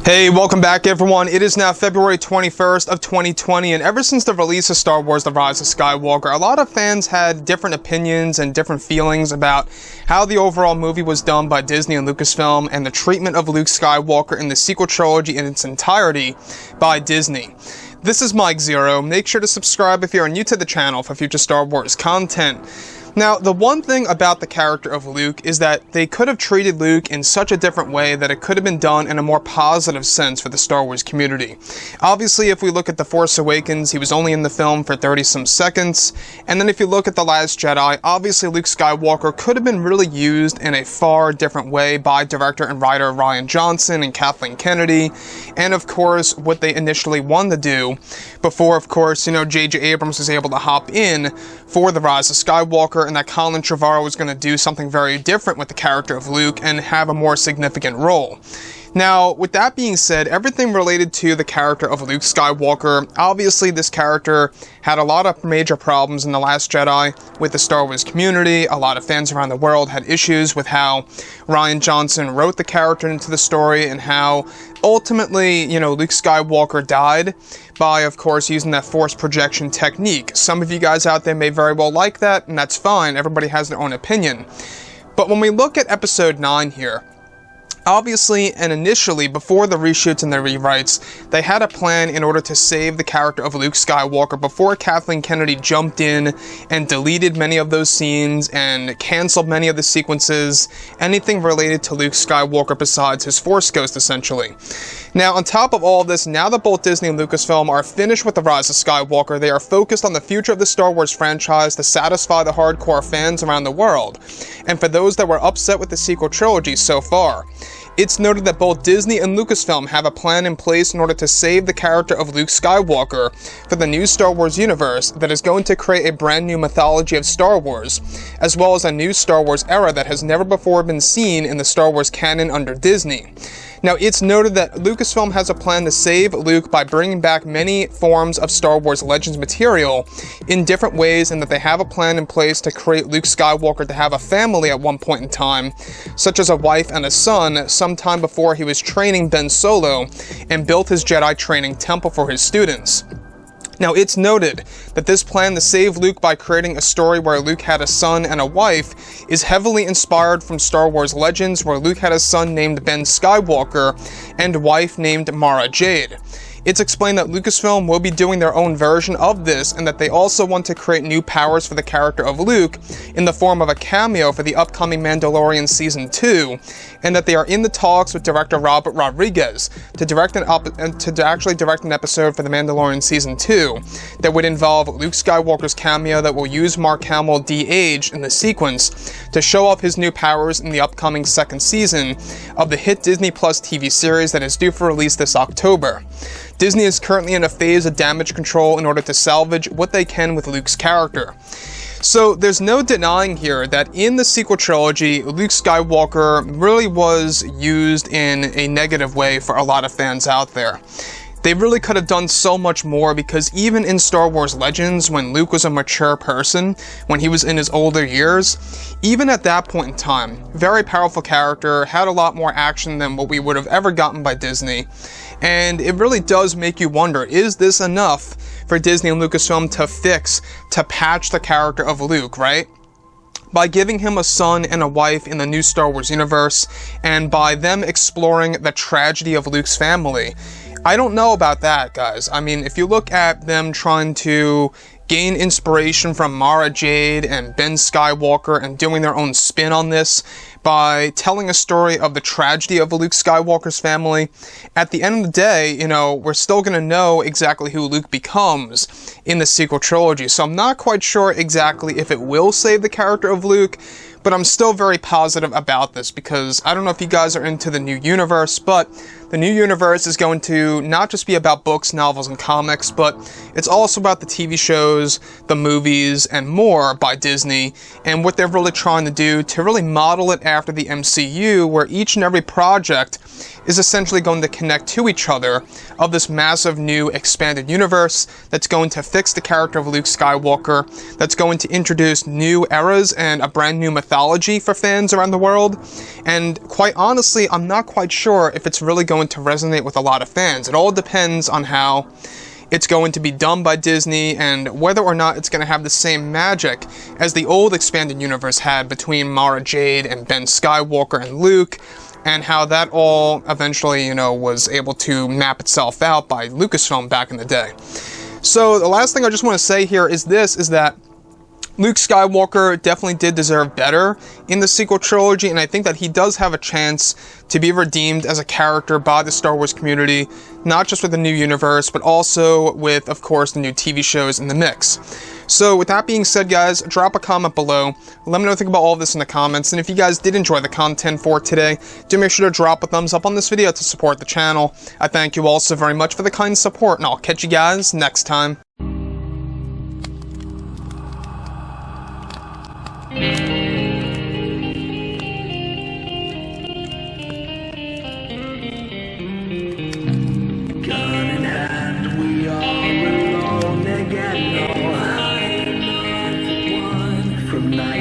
Hey, welcome back everyone. It is now February 21st of 2020, and ever since the release of Star Wars The Rise of Skywalker, a lot of fans had different opinions and different feelings about how the overall movie was done by Disney and Lucasfilm and the treatment of Luke Skywalker in the sequel trilogy in its entirety by Disney. This is Mike Zero. Make sure to subscribe if you're new to the channel for future Star Wars content. Now, the one thing about the character of Luke is that they could have treated Luke in such a different way that it could have been done in a more positive sense for the Star Wars community. Obviously, if we look at The Force Awakens, he was only in the film for 30-some seconds, and then if you look at The Last Jedi, obviously Luke Skywalker could have been really used in a far different way by director and writer Rian Johnson and Kathleen Kennedy, and of course, what they initially wanted to do before, of course, J.J. Abrams was able to hop in for The Rise of Skywalker, and that Colin Trevorrow was going to do something very different with the character of Luke and have a more significant role. Now, with that being said, everything related to the character of Luke Skywalker, obviously this character had a lot of major problems in The Last Jedi with the Star Wars community. A lot of fans around the world had issues with how Rian Johnson wrote the character into the story and how ultimately, Luke Skywalker died by, of course, using that force projection technique. Some of you guys out there may very well like that, and that's fine. Everybody has their own opinion. But when we look at Episode 9 here, obviously, and initially, before the reshoots and the rewrites, they had a plan in order to save the character of Luke Skywalker before Kathleen Kennedy jumped in and deleted many of those scenes and canceled many of the sequences, anything related to Luke Skywalker besides his Force Ghost, essentially. Now, on top of all of this, now that both Disney and Lucasfilm are finished with The Rise of Skywalker, they are focused on the future of the Star Wars franchise to satisfy the hardcore fans around the world, and for those that were upset with the sequel trilogy so far. It's noted that both Disney and Lucasfilm have a plan in place in order to save the character of Luke Skywalker for the new Star Wars universe that is going to create a brand new mythology of Star Wars, as well as a new Star Wars era that has never before been seen in the Star Wars canon under Disney. Now, it's noted that Lucasfilm has a plan to save Luke by bringing back many forms of Star Wars Legends material in different ways, and that they have a plan in place to create Luke Skywalker to have a family at one point in time, such as a wife and a son, sometime before he was training Ben Solo and built his Jedi training temple for his students. Now, it's noted that this plan to save Luke by creating a story where Luke had a son and a wife is heavily inspired from Star Wars Legends, where Luke had a son named Ben Skywalker and a wife named Mara Jade. It's explained that Lucasfilm will be doing their own version of this, and that they also want to create new powers for the character of Luke in the form of a cameo for the upcoming Mandalorian Season 2, and that they are in the talks with director Robert Rodriguez to actually direct an episode for the Mandalorian Season 2 that would involve Luke Skywalker's cameo that will use Mark Hamill de-aged in the sequence to show off his new powers in the upcoming second season of the hit Disney Plus TV series that is due for release this October. Disney is currently in a phase of damage control in order to salvage what they can with Luke's character. So there's no denying here that in the sequel trilogy, Luke Skywalker really was used in a negative way for a lot of fans out there. They really could have done so much more, because even in Star Wars Legends, when Luke was a mature person, when he was in his older years, even at that point in time, very powerful character, had a lot more action than what we would have ever gotten by Disney. And it really does make you wonder, is this enough for Disney and Lucasfilm to patch the character of Luke, right? By giving him a son and a wife in the new Star Wars universe, and by them exploring the tragedy of Luke's family. I don't know about that, guys. I mean, if you look at them trying to gain inspiration from Mara Jade and Ben Skywalker and doing their own spin on this by telling a story of the tragedy of Luke Skywalker's family, at the end of the day, we're still going to know exactly who Luke becomes in the sequel trilogy. So I'm not quite sure exactly if it will save the character of Luke, but I'm still very positive about this, because I don't know if you guys are into the new universe, but the new universe is going to not just be about books, novels, and comics, but it's also about the TV shows, the movies, and more by Disney, and what they're really trying to do to really model it after the MCU, where each and every project is essentially going to connect to each other of this massive new expanded universe that's going to fix the character of Luke Skywalker, that's going to introduce new eras and a brand new mythology for fans around the world. And quite honestly, I'm not quite sure if it's really going going to resonate with a lot of fans. It all depends on how it's going to be done by Disney and whether or not it's going to have the same magic as the old expanded universe had between Mara Jade and Ben Skywalker and Luke, and how that all eventually, was able to map itself out by Lucasfilm back in the day. So the last thing I just want to say here is that Luke Skywalker definitely did deserve better in the sequel trilogy, and I think that he does have a chance to be redeemed as a character by the Star Wars community, not just with the new universe, but also with, of course, the new TV shows in the mix. So with that being said, guys, drop a comment below. Let me know what you think about all of this in the comments, and if you guys did enjoy the content for today, do make sure to drop a thumbs up on this video to support the channel. I thank you all so very much for the kind support, and I'll catch you guys next time. From night